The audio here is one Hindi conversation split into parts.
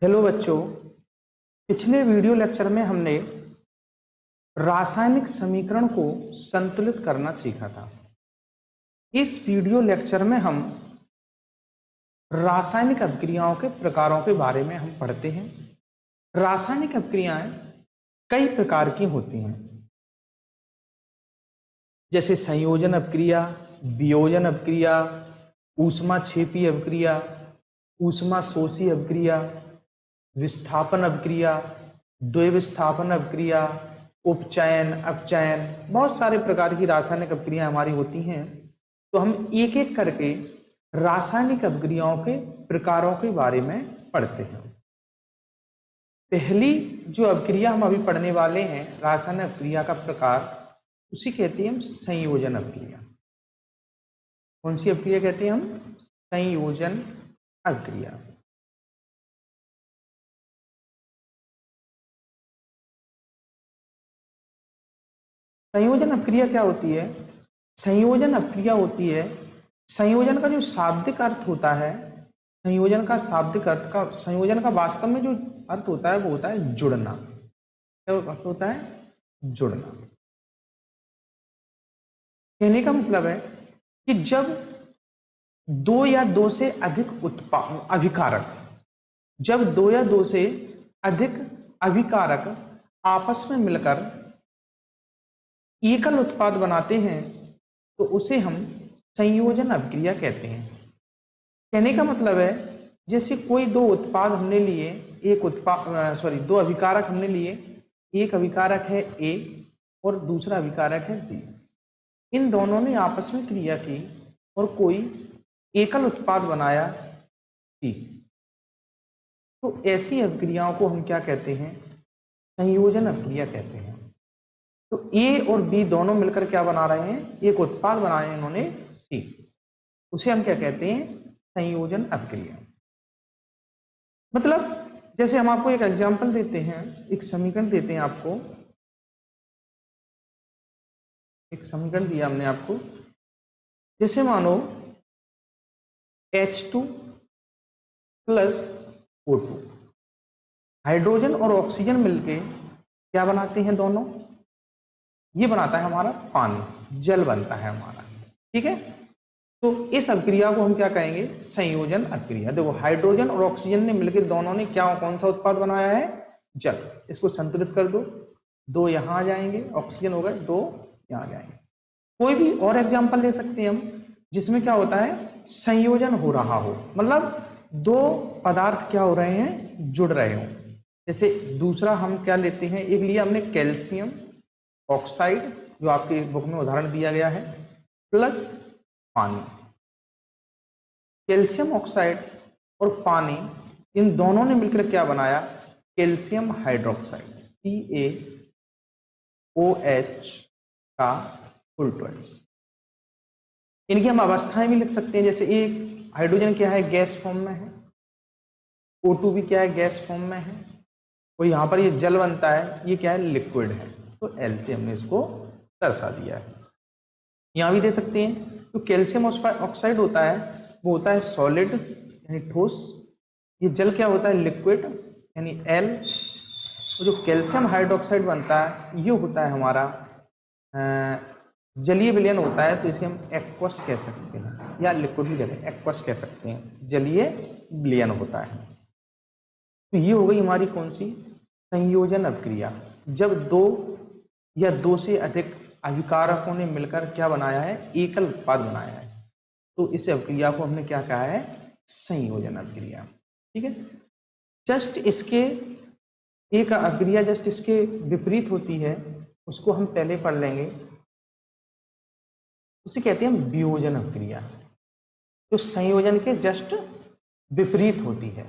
हेलो बच्चों। पिछले वीडियो लेक्चर में हमने रासायनिक समीकरण को संतुलित करना सीखा था। इस वीडियो लेक्चर में हम रासायनिक अभिक्रियाओं के प्रकारों के बारे में हम पढ़ते हैं। रासायनिक अभिक्रियाएं कई प्रकार की होती हैं, जैसे संयोजन अभिक्रिया, वियोजन अभिक्रिया, ऊष्माक्षेपी अभिक्रिया, ऊष्माशोषी अभिक्रिया, विस्थापन अभिक्रिया, द्विविस्थापन अभिक्रिया, उपचयन, अपचयन, बहुत सारे प्रकार की रासायनिक अभिक्रियाएं हमारी होती हैं। तो हम एक एक करके रासायनिक अभिक्रियाओं के प्रकारों के बारे में पढ़ते हैं। पहली जो अभिक्रिया हम अभी पढ़ने वाले हैं, रासायनिक अभिक्रिया का प्रकार, उसी कहते हैं हम संयोजन अभिक्रिया। कौन सी अभिक्रिया कहते हैं हम? संयोजन अभिक्रिया। संयोजन अभिक्रिया क्या होती है? संयोजन अभिक्रिया होती है, संयोजन का जो शाब्दिक अर्थ होता है, संयोजन का शाब्दिक अर्थ का, संयोजन का वास्तव में जो अर्थ होता है वो होता है जुड़ना। क्या अर्थ होता है? जुड़ना। कहने का मतलब है कि जब दो या दो से अधिक अभिकारक, जब दो या दो से अधिक अभिकारक आपस में मिलकर एकल उत्पाद बनाते हैं तो उसे हम संयोजन अभिक्रिया कहते हैं। कहने का मतलब है जैसे कोई दो उत्पाद हमने लिए, दो अभिकारक हमने लिए, एक अभिकारक है ए और दूसरा अभिकारक है बी। इन दोनों ने आपस में क्रिया की और कोई एकल उत्पाद बनाया सी। तो ऐसी अभिक्रियाओं को हम क्या कहते हैं? संयोजन अभिक्रिया कहते हैं। तो ए और बी दोनों मिलकर क्या बना रहे हैं? एक उत्पाद बना रहे हैं इन्होंने, सी। उसे हम क्या कहते हैं? संयोजन अभिक्रिया। मतलब जैसे हम आपको एक एग्जांपल देते हैं, एक समीकरण देते हैं आपको, एक समीकरण दिया हमने आपको। जैसे मानो H2 प्लस O2, हाइड्रोजन और ऑक्सीजन मिलके क्या बनाते हैं? दोनों ये बनाता है हमारा पानी, जल बनता है हमारा। ठीक है, तो इस अभिक्रिया को हम क्या कहेंगे? संयोजन अभिक्रिया। देखो, हाइड्रोजन और ऑक्सीजन ने मिलकर दोनों ने क्या, कौन सा उत्पाद बनाया है? जल। इसको संतुलित कर दो, दो यहां आ जाएंगे, ऑक्सीजन हो गए, दो यहां आ जाएंगे। कोई भी और एग्जाम्पल ले सकते हैं हम जिसमें क्या होता है? संयोजन हो रहा हो, मतलब दो पदार्थ क्या हो रहे हैं? जुड़ रहे हो। जैसे दूसरा हम क्या लेते हैं, एक लिया हमने कैल्शियम ऑक्साइड, जो आपकी बुक में उदाहरण दिया गया है, प्लस पानी। कैल्शियम ऑक्साइड और पानी, इन दोनों ने मिलकर क्या बनाया? कैल्शियम हाइड्रोक्साइड, CaOH का फुल ट्वाइस। इनकी हम अवस्थाएं भी लिख सकते हैं। जैसे एक हाइड्रोजन क्या है? गैस फॉर्म में है। O2 भी क्या है? गैस फॉर्म में है। और यहाँ पर ये जल बनता है, ये क्या है? लिक्विड है। तो L से हमने इसको दर्शा दिया है। यहाँ भी दे सकते हैं। तो कैल्शियम ऑक्साइड होता है, वो होता है सॉलिड यानी ठोस। ये जल क्या होता है? लिक्विड यानी L। तो जो कैल्शियम हाइड्रोक्साइड बनता है ये होता है हमारा जलीय विलयन होता है, तो इसे हम एक्वस कह सकते हैं, या लिक्विड भी कहते हैं, एक्वस कह सकते हैं, जलीय विलयन होता है। तो ये हो गई हमारी कौन सी? संयोजन अभिक्रिया। जब दो या दो से अधिक अभिकारकों ने मिलकर क्या बनाया है? एकल उत्पाद बनाया है। तो इस अभिक्रिया को हमने क्या कहा है? संयोजन अभिक्रिया। ठीक है, जस्ट इसके एक अभिक्रिया जस्ट इसके विपरीत होती है, उसको हम पहले पढ़ लेंगे। उसे कहते हैं हम वियोजन अभिक्रिया, जो संयोजन के जस्ट विपरीत होती है।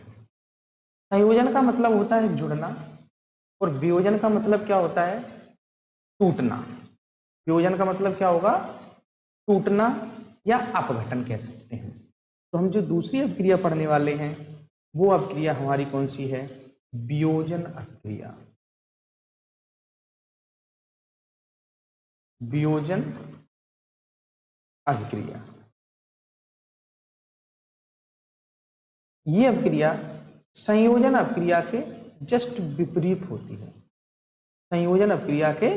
संयोजन का मतलब होता है जुड़ना, और वियोजन का मतलब क्या होता है? टूटना। वियोजन का मतलब क्या होगा? टूटना या अपघटन कह सकते हैं। तो हम जो दूसरी अभिक्रिया पढ़ने वाले हैं वो अभिक्रिया हमारी कौन सी है? वियोजन अभिक्रिया। वियोजन अभिक्रिया, ये अभिक्रिया संयोजन अपक्रिया के जस्ट विपरीत होती है। संयोजन अपक्रिया के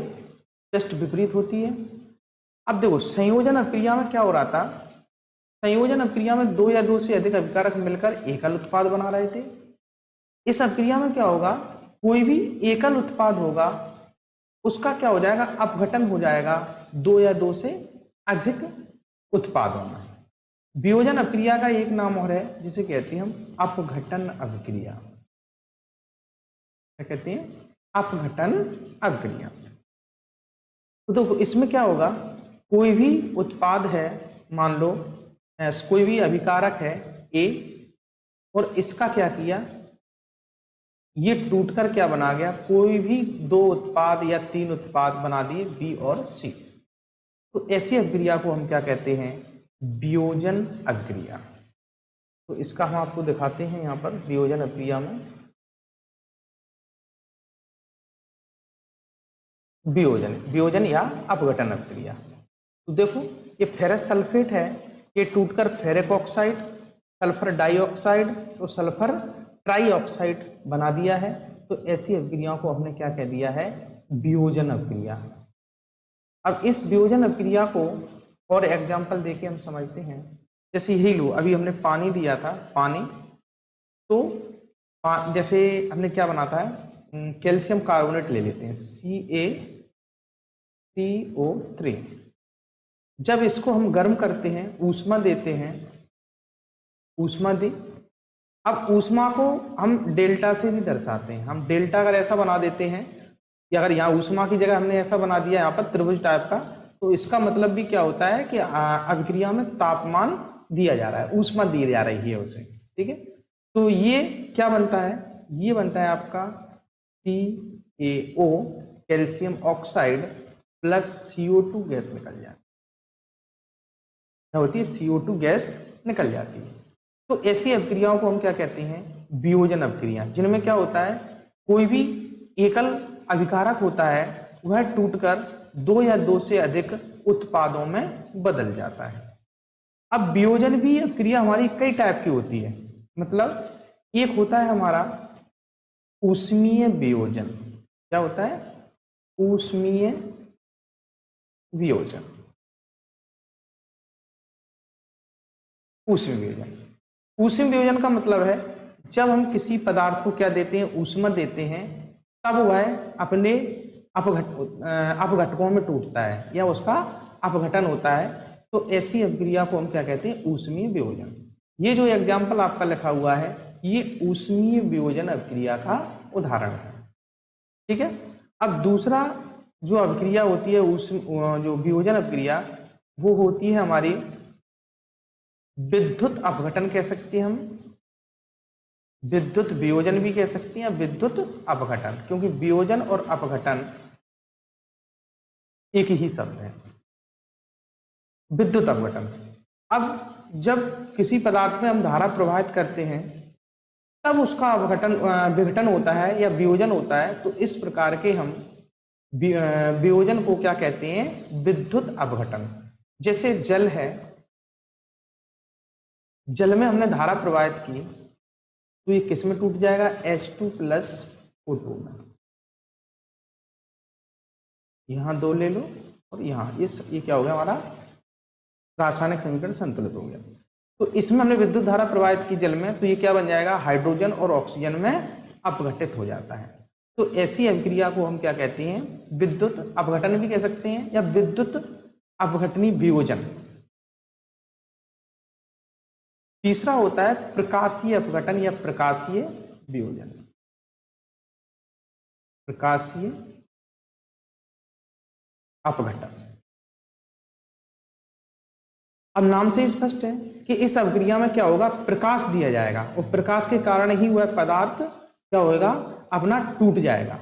जस्ट विपरीत होती है। अब देखो संयोजन अपक्रिया में क्या हो रहा था, संयोजन अपक्रिया में दो या दो से अधिक अभिकारक मिलकर एकल उत्पाद बना रहे थे। इस अपक्रिया में क्या होगा, कोई भी एकल उत्पाद होगा उसका क्या हो जाएगा, अपघटन हो जाएगा दो या दो से अधिक उत्पादों में। वियोजन अपक्रिया का एक नाम और है जिसे कहते हैं हम अपघटन अपक्रिया। क्या कहते हैं, अपघटन अपक्रिया। तो इसमें क्या होगा, कोई भी उत्पाद है, मान लो कोई भी अभिकारक है ए, और इसका क्या किया, ये टूटकर क्या बना गया, कोई भी दो उत्पाद या तीन उत्पाद बना दिए बी और सी। तो ऐसी अपक्रिया को हम क्या कहते हैं, वियोजन अपक्रिया। तो इसका हम आपको दिखाते हैं यहाँ पर वियोजन अपक्रिया में। वियोजन या अपघटन अपक्रिया। तो देखो ये फेरस सल्फेट है, ये टूटकर फेरिक ऑक्साइड, सल्फर डाइऑक्साइड और सल्फर ट्राइऑक्साइड बना दिया है। तो ऐसी अपक्रियाओं को हमने क्या कह दिया है, वियोजन अपक्रिया। अब इस वियोजन अपक्रिया को और एग्जाम्पल देके हम समझते हैं। जैसे यही लो, अभी हमने पानी दिया था, पानी, तो जैसे हमने क्या बनाता है, कैल्शियम कार्बोनेट ले लेते हैं CaCO3। जब इसको हम गर्म करते हैं, ऊष्मा देते हैं, ऊष्मा दी, अब ऊष्मा को हम डेल्टा से भी दर्शाते हैं। हम डेल्टा अगर ऐसा बना देते हैं, या अगर यहाँ ऊष्मा की जगह हमने ऐसा बना दिया यहाँ पर त्रिभुज टाइप का, तो इसका मतलब भी क्या होता है कि अभिक्रिया में तापमान दिया जा रहा है, ऊष्मा दी जा रही है उसे। ठीक है, तो ये क्या बनता है, ये बनता है आपका CaO calcium oxide plus CO2 gas निकल जाती है। क्या होती है, CO2 गैस निकल जाती है। तो ऐसी अपक्रियाओं को हम क्या कहते हैं, वियोजन अपक्रिया, जिनमें क्या होता है, कोई भी एकल अभिकारक होता है वह टूटकर दो या दो से अधिक उत्पादों में बदल जाता है। अब वियोजन भी अपक्रिया हमारी कई टाइप की होती है। मतलब एक होता है हमारा ऊष्मीय वियोजन। क्या होता है, ऊष्मीय वियोजन। ऊष्मीय वियोजन, ऊष्मीय वियोजन का मतलब है जब हम किसी पदार्थ को क्या देते हैं, ऊष्मा देते हैं, तब वह अपने अपघटकों में टूटता है या उसका अपघटन होता है। तो ऐसी अपक्रिया को हम क्या कहते हैं, ऊष्मीय वियोजन। ये जो एग्जाम्पल आपका लिखा हुआ है, ये ऊष्मीय वियोजन अपक्रिया का उदाहरण है। ठीक है, अब दूसरा जो अपक्रिया होती है, जो वियोजन अपक्रिया, वो होती है हमारी विद्युत अपघटन कह सकते हैं हम, विद्युत वियोजन भी कह सकते हैं, विद्युत अपघटन, क्योंकि वियोजन और अपघटन एक ही शब्द है। विद्युत अपघटन, अब जब किसी पदार्थ में हम धारा प्रवाहित करते हैं तब उसका अपघटन विघटन होता है या वियोजन होता है। तो इस प्रकार के हम वियोजन को क्या कहते हैं, विद्युत अपघटन। जैसे जल है, जल में हमने धारा प्रवाहित की तो ये किस में टूट जाएगा, H2+O2 में। यहां दो ले लो और यहां ये क्या हो गया, हमारा रासायनिक समीकरण संतुलित हो गया। तो इसमें हमने विद्युत धारा प्रवाहित की जल में, तो ये क्या बन जाएगा, हाइड्रोजन और ऑक्सीजन में अपघटित हो जाता है। तो ऐसी अभिक्रिया को हम क्या कहते हैं, विद्युत अपघटन भी कह सकते हैं या विद्युत अपघटनी वियोजन। तीसरा होता है प्रकाशीय अपघटन या प्रकाशीय वियोजन। प्रकाशीय अपघटन, अब नाम से स्पष्ट है कि इस अपक्रिया में क्या होगा, प्रकाश दिया जाएगा और प्रकाश के कारण ही वह पदार्थ क्या होगा, अपना टूट जाएगा।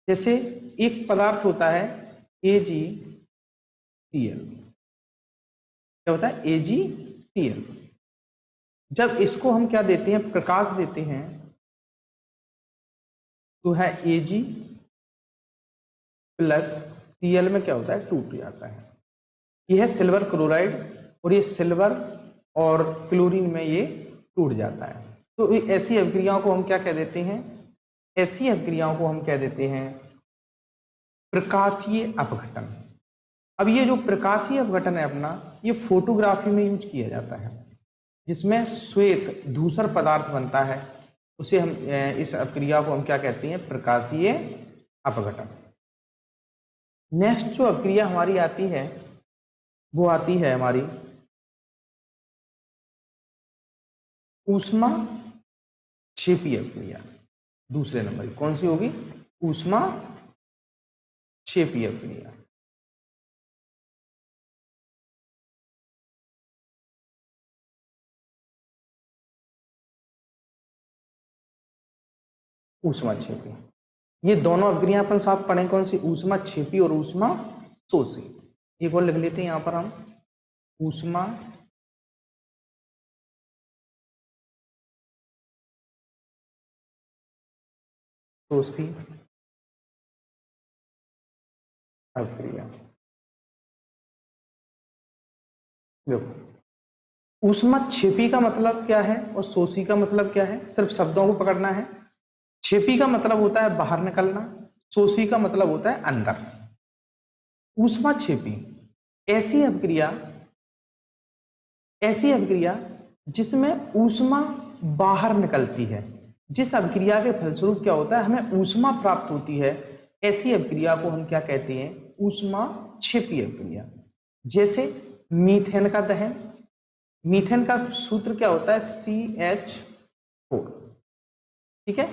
जैसे एक पदार्थ होता है AgCl, क्या होता है, AgCl। जब इसको हम क्या देते हैं, प्रकाश देते हैं, तो है Ag+Cl में क्या होता है, टूट जाता है। यह है सिल्वर क्लोराइड और ये सिल्वर और क्लोरीन में ये टूट जाता है। तो ऐसी अभिक्रियाओं को हम क्या कह देते हैं? ऐसी अभिक्रियाओं को हम कह देते हैं प्रकाशीय अपघटन। अब ये जो प्रकाशीय अपघटन है अपना, ये फोटोग्राफी में यूज किया जाता है, जिसमें श्वेत धूसर पदार्थ बनता है, उसे हम इस अपक्रिया को हम क्या कहते हैं? प्रकाशीय अपघटन। नेक्स्ट जो अपक्रिया हमारी आती है वो आती है हमारी ऊष्मा क्षेपी अपक्रिया। दूसरे नंबर की कौन सी होगी? ऊष्मा क्षेपी अपक्रिया। ऊष्मा क्षेपी, ये दोनों अपक्रिया अपन साथ पढ़े कौन सी? ऊष्मा क्षेपी और ऊष्मा शोषी। एक और लिख लेते हैं यहां पर हम, ऊष्मा शोषी अपक्रिया। देखो, ऊष्मा क्षेपी का मतलब क्या है और शोषी का मतलब क्या है? सिर्फ शब्दों को पकड़ना है। क्षेपी का मतलब होता है बाहर निकलना, शोषी का मतलब होता है अंदर। ऊष्मा क्षेपी ऐसी अभिक्रिया जिसमें ऊष्मा बाहर निकलती है, जिस अभिक्रिया के फलस्वरूप क्या होता है? हमें ऊष्मा प्राप्त होती है, ऐसी अभिक्रिया को हम क्या कहते हैं? ऊष्मा क्षेपी अभिक्रिया। जैसे मीथेन का दहन, मीथेन का सूत्र क्या होता है? CH4। ठीक है,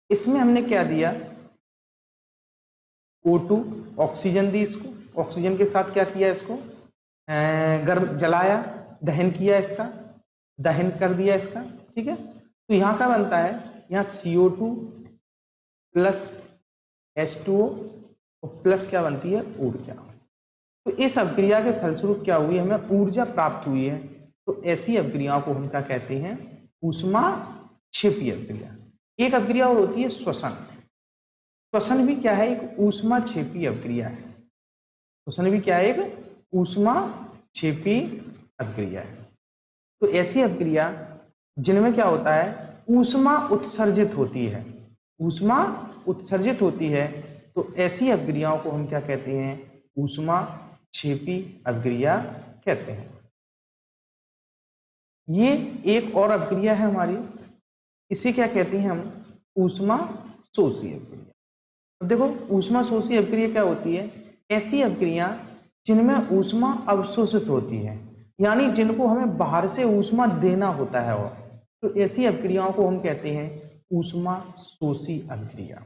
इसमें हमने क्या दिया? O2, ऑक्सीजन दी इसको, ऑक्सीजन के साथ क्या किया? इसको गर्म जलाया, दहन किया, इसका दहन कर दिया इसका। ठीक है, तो यहां क्या बनता है? यहाँ CO2 प्लस H2O और प्लस क्या बनती है? ऊर्जा। तो इस अभिक्रिया के फलस्वरूप क्या हुई? हमें ऊर्जा प्राप्त हुई है। तो ऐसी अभिक्रियाओं को हम क्या कहते हैं? ऊष्मा क्षेपी अभिक्रिया। एक अभिक्रिया और होती है श्वसन। श्वसन भी क्या है? एक ऊष्मा क्षेपी अभिक्रिया है। श्वसन भी क्या है? एक ऊष्मा क्षेपी अभिक्रिया है। तो ऐसी अभिक्रिया जिनमें क्या होता है? ऊष्मा उत्सर्जित होती है, ऊष्मा उत्सर्जित होती है, तो ऐसी अभिक्रियाओं को हम क्या कहते हैं? ऊष्मा क्षेपी अभिक्रिया कहते हैं। ये एक और अभिक्रिया है हमारी, इसे क्या कहते हैं हम? ऊष्मा शोषी अभिक्रिया। अब देखो, ऊष्मा शोषी अभिक्रिया क्या होती है? ऐसी अभिक्रिया जिनमें ऊष्मा अवशोषित होती है, यानी जिनको हमें बाहर से ऊष्मा देना होता है, और तो ऐसी अभिक्रियाओं को हम कहते हैं ऊष्मा शोषी अभिक्रिया।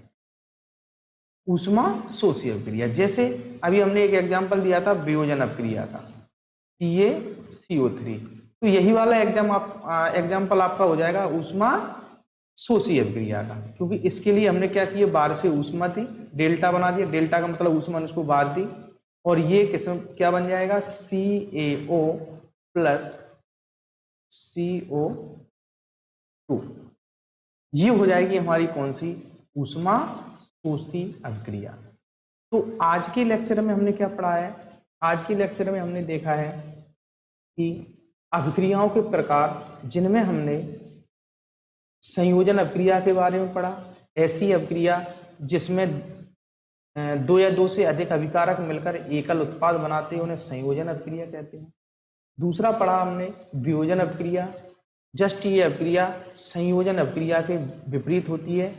ऊष्मा शोषी अभिक्रिया, जैसे अभी हमने एक एग्जांपल दिया था वियोजन अभिक्रिया का, CaCO3, तो यही वाला एग्जांपल आपका हो जाएगा ऊष्मा शोषी अभिक्रिया का, क्योंकि इसके लिए हमने क्या किया? बाहर से ऊष्मा दी, डेल्टा बना दिया, डेल्टा का मतलब ऊष्मा उसको बाहर दी, और ये किस्म क्या बन जाएगा? CaO प्लस CO2, ये हो जाएगी हमारी कौन सी? ऊष्मा शोषी अभिक्रिया। तो आज के लेक्चर में हमने क्या पढ़ा है? आज के लेक्चर में हमने देखा है कि अभिक्रियाओं के प्रकार, जिनमें हमने संयोजन अभिक्रिया के बारे में पढ़ा। ऐसी अभिक्रिया जिसमें दो या दो से अधिक अभिकारक मिलकर एकल उत्पाद बनाते हैं, उन्हें संयोजन अभिक्रिया कहते हैं। दूसरा पढ़ा हमने वियोजन अभिक्रिया। जस्ट ये अभिक्रिया संयोजन अभिक्रिया के विपरीत होती है।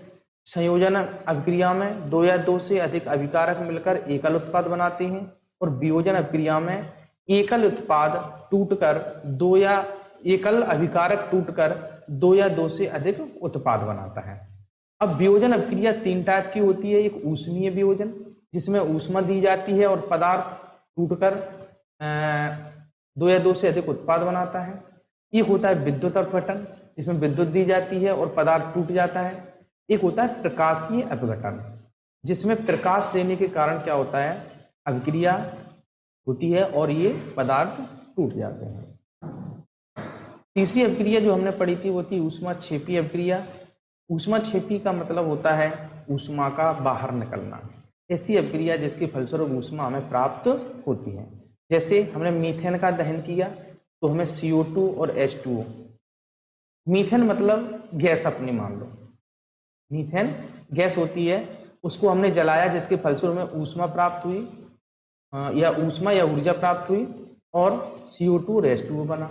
संयोजन अभिक्रिया में दो या दो से अधिक अभिकारक मिलकर एकल उत्पाद बनाते हैं, और वियोजन अभिक्रिया में एकल उत्पाद टूटकर दो या एकल अभिकारक टूटकर दो या दो से अधिक उत्पाद बनाता है। अब वियोजन अभिक्रिया तीन टाइप की होती है। एक ऊष्मीय वियोजन, जिसमें ऊष्मा दी जाती है और पदार्थ टूटकर दो या दो से अधिक उत्पाद बनाता है। एक होता है विद्युत अपघटन, जिसमें विद्युत दी जाती है और पदार्थ टूट जाता है। एक होता है प्रकाशीय अपघटन, जिसमें प्रकाश देने के कारण क्या होता है? अभिक्रिया होती है और ये पदार्थ टूट जाते हैं। तीसरी अभिक्रिया जो हमने पढ़ी थी वो थी ऊष्मा क्षेपी अभिक्रिया। ऊष्मा क्षेपी का मतलब होता है ऊष्मा का बाहर निकलना। ऐसी अभिक्रिया जिसके फलस्वरूप ऊष्मा हमें प्राप्त होती है। जैसे हमने मीथेन का दहन किया तो हमें CO2 और H2O मीथेन मतलब गैस अपनी मान लो, मीथेन गैस होती है, उसको हमने जलाया जिसके फलस्वरूप में ऊष्मा प्राप्त हुई, या ऊष्मा या ऊर्जा प्राप्त हुई और CO2 H2O बना।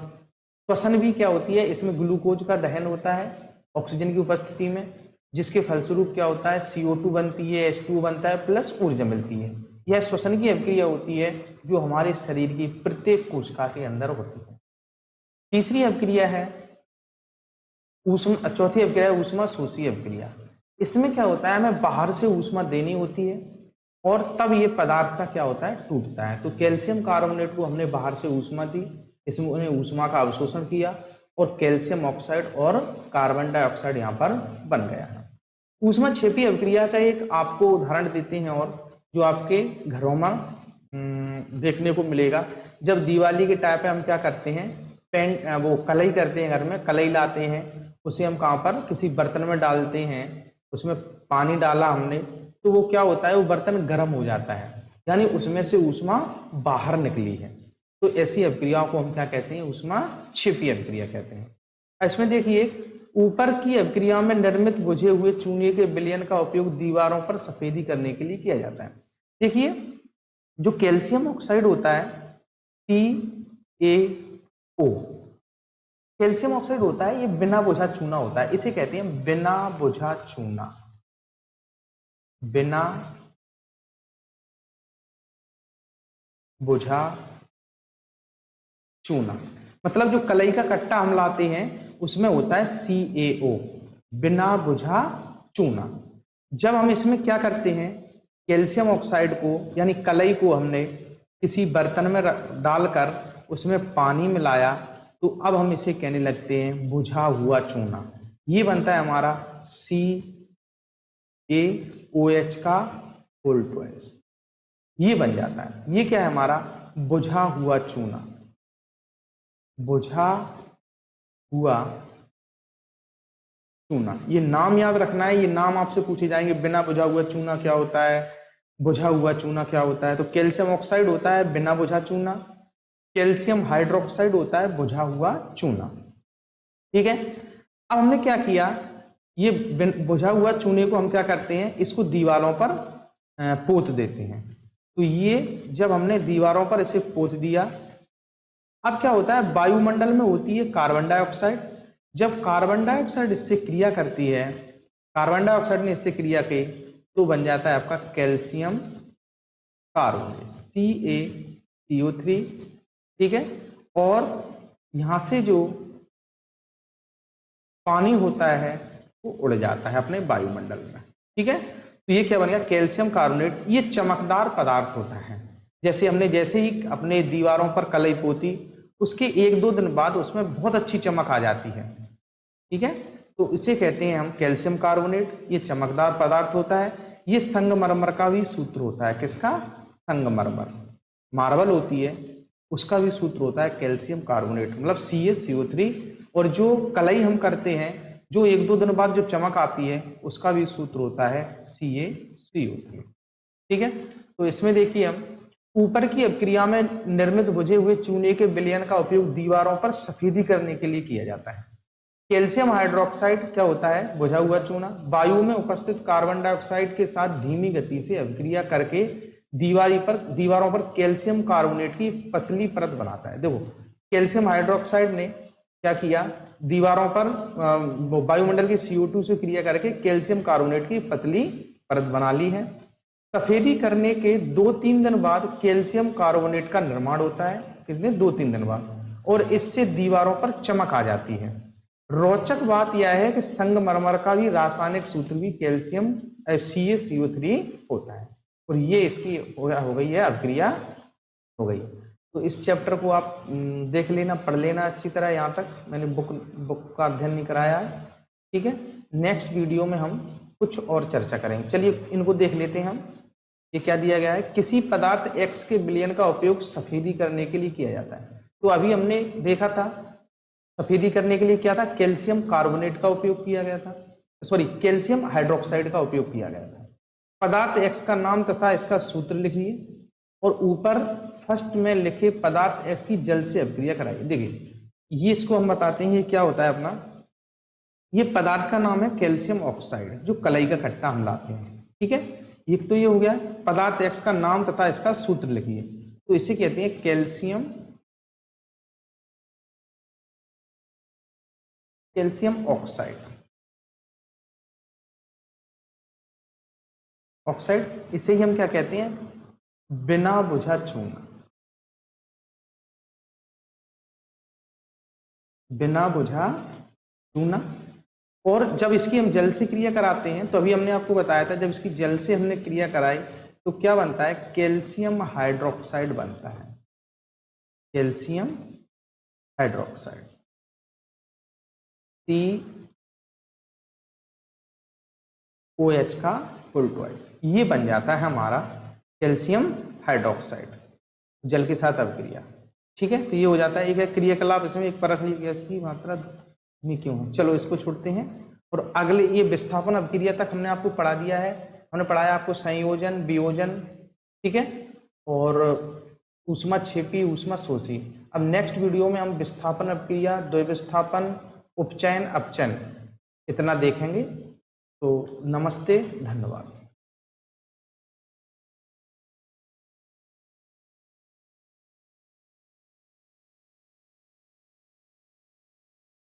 श्वसन भी क्या होती है, इसमें ग्लूकोज का दहन होता है ऑक्सीजन की उपस्थिति में, जिसके फलस्वरूप क्या होता है, CO2 बनती है, H2O बनता है प्लस ऊर्जा मिलती है। यह श्वसन की अभिक्रिया होती है जो हमारे शरीर की प्रत्येक कोशिका के अंदर होती है। तीसरी अभिक्रिया है ऊष्मा, चौथी अभिक्रिया है ऊष्मा शोषी अभिक्रिया। इसमें क्या होता है, हमें बाहर से ऊष्मा देनी होती है और तब ये पदार्थ का क्या होता है, टूटता है। तो कैल्शियम कार्बोनेट को हमने बाहर से ऊष्मा दी, इसमें उन्हें ऊष्मा का अवशोषण किया और कैल्शियम ऑक्साइड और कार्बन डाइऑक्साइड यहाँ पर बन गया। ऊष्मा क्षेपी अभिक्रिया का एक आपको उदाहरण देते हैं और जो आपके घरों में देखने को मिलेगा। जब दिवाली के टाइम पे हम क्या करते हैं, पेंट वो कलई करते हैं, घर में कलई लाते हैं, उसे हम कहाँ पर किसी बर्तन में डालते हैं, उसमें पानी डाला हमने तो वो क्या होता है, वो बर्तन गर्म हो जाता है, यानी उसमें से ऊष्मा बाहर निकली है। तो ऐसी अभिक्रियाओं को हम क्या कहते हैं, ऊष्मा क्षेपी अभिक्रिया कहते हैं। इसमें देखिए ऊपर की अभिक्रिया में निर्मित बुझे हुए चूने के विलयन का उपयोग दीवारों पर सफेदी करने के लिए किया जाता है। देखिए जो कैल्शियम ऑक्साइड होता है CaO, कैल्शियम ऑक्साइड होता है, ये बिना बुझा चूना होता है, इसे कहते हैं बिना बुझा चूना। बिना बुझा चूना मतलब जो कलई का कट्टा हम लाते हैं उसमें होता है CaO, बिना बुझा चूना। जब हम इसमें क्या करते हैं, कैल्शियम ऑक्साइड को यानी कलई को हमने किसी बर्तन में डालकर उसमें पानी मिलाया तो अब हम इसे कहने लगते हैं बुझा हुआ चूना। ये बनता है हमारा CaOH का होल ट्वाइस, ये बन जाता है। ये क्या है हमारा बुझा हुआ चूना, बुझा हुआ चूना। ये नाम याद रखना है, ये नाम आपसे पूछे जाएंगे, बिना बुझा हुआ चूना क्या होता है, बुझा हुआ चूना क्या होता है। तो कैल्शियम ऑक्साइड होता है बिना बुझा चूना, कैल्शियम हाइड्रोक्साइड होता है बुझा हुआ चूना। ठीक है, अब हमने क्या किया, ये बुझा हुआ चूने को हम क्या करते हैं, इसको दीवारों पर पोत देते हैं। तो ये जब हमने दीवारों पर इसे पोत दिया, अब क्या होता है, वायुमंडल में होती है कार्बन डाइऑक्साइड। जब कार्बन डाइऑक्साइड इससे क्रिया करती है, कार्बन डाइऑक्साइड ने इससे क्रिया की तो बन जाता है आपका कैल्शियम कार्बोनेट CaCO3। ठीक है, और यहां से जो पानी होता है वो उड़ जाता है अपने वायुमंडल में। ठीक है, तो ये क्या बन गया, कैल्शियम कार्बोनेट। ये चमकदार पदार्थ होता है, जैसे ही अपने दीवारों पर कलई पोती उसके 1-2 दिन बाद उसमें बहुत अच्छी चमक आ जाती है। ठीक है, तो इसे कहते हैं हम कैल्शियम कार्बोनेट। ये चमकदार पदार्थ होता है। ये संगमरमर का भी सूत्र होता है, किसका, संगमरमर, मार्बल होती है उसका भी सूत्र होता है कैल्शियम कार्बोनेट, मतलब CaCO3। और जो कलई हम करते हैं, जो 1-2 दिन बाद जो चमक आती है उसका भी सूत्र होता है CaCO3। ठीक है, तो इसमें देखिए हम ऊपर की अभिक्रिया में निर्मित बुझे हुए चूने के विलयन का उपयोग दीवारों पर सफेदी करने के लिए किया जाता है। कैल्शियम हाइड्रोक्साइड क्या होता है, बुझा हुआ चूना, वायु में उपस्थित कार्बन डाइऑक्साइड के साथ धीमी गति से अभिक्रिया करके दीवारों पर कैल्शियम कार्बोनेट की पतली परत बनाता है। देखो कैल्शियम हाइड्रोक्साइड ने क्या किया, दीवारों पर वायुमंडल के CO2 से क्रिया करके कैल्शियम कार्बोनेट की पतली परत बना ली है। सफेदी करने के 2-3 दिन बाद कैल्शियम कार्बोनेट का निर्माण होता है, कितने 2-3 दिन बाद, और इससे दीवारों पर चमक आ जाती है। रोचक बात यह है कि संगमरमर का भी रासायनिक सूत्र भी कैल्शियम CaCO3 होता है, और ये इसकी हो गई है अभिक्रिया हो गई। तो इस चैप्टर को आप देख लेना, पढ़ लेना अच्छी तरह। यहाँ तक मैंने बुक का अध्ययन नहीं कराया है। ठीक है, नेक्स्ट वीडियो में हम कुछ और चर्चा करेंगे। चलिए इनको देख लेते हैं हम। ये क्या दिया गया है, किसी पदार्थ X के विलयन का उपयोग सफेदी करने के लिए किया जाता है। तो अभी हमने देखा था सफेदी करने के लिए क्या था, कैल्शियम कार्बोनेट का उपयोग किया गया था, सॉरी कैल्शियम हाइड्रोक्साइड का उपयोग किया गया था। पदार्थ X का नाम तथा इसका सूत्र लिखिए और ऊपर फर्स्ट में लिखे पदार्थ X की जल से अभिक्रिया कराइए। देखिए ये इसको हम बताते हैं क्या होता है अपना ये पदार्थ का नाम है कैल्शियम ऑक्साइड, जो कलई का कट्टा हम लाते हैं। ठीक है, एक तो ये हो गया पदार्थ एक्स का नाम तथा इसका सूत्र लिखिए, तो इसे कहते हैं कैल्शियम ऑक्साइड। ऑक्साइड इसे ही हम क्या कहते हैं, बिना बुझा चूना। बिना बुझा चूना। और जब इसकी हम जल से क्रिया कराते हैं, तो अभी हमने आपको बताया था, जब इसकी जल से हमने क्रिया कराई तो क्या बनता है, कैल्शियम हाइड्रोक्साइड बनता है। कैल्शियम हाइड्रोक्साइड COH का फुल ट्वाइस, ये बन जाता है हमारा कैल्शियम हाइड्रोक्साइड, जल के साथ अभिक्रिया। ठीक है, तो ये हो जाता है एक क्रियाकलाप। इसमें एक परखली गैस की मात्रा में क्यों है, चलो इसको छोड़ते हैं। और अगले ये विस्थापन अभिक्रिया तक हमने आपको पढ़ा दिया है। हमने पढ़ाया आपको संयोजन, वियोजन, ठीक है, और ऊष्माक्षेपी, ऊष्माशोषी। अब नेक्स्ट वीडियो में हम विस्थापन अभिक्रिया, द्विविस्थापन, उपचयन, अपचयन इतना देखेंगे। तो नमस्ते, धन्यवाद।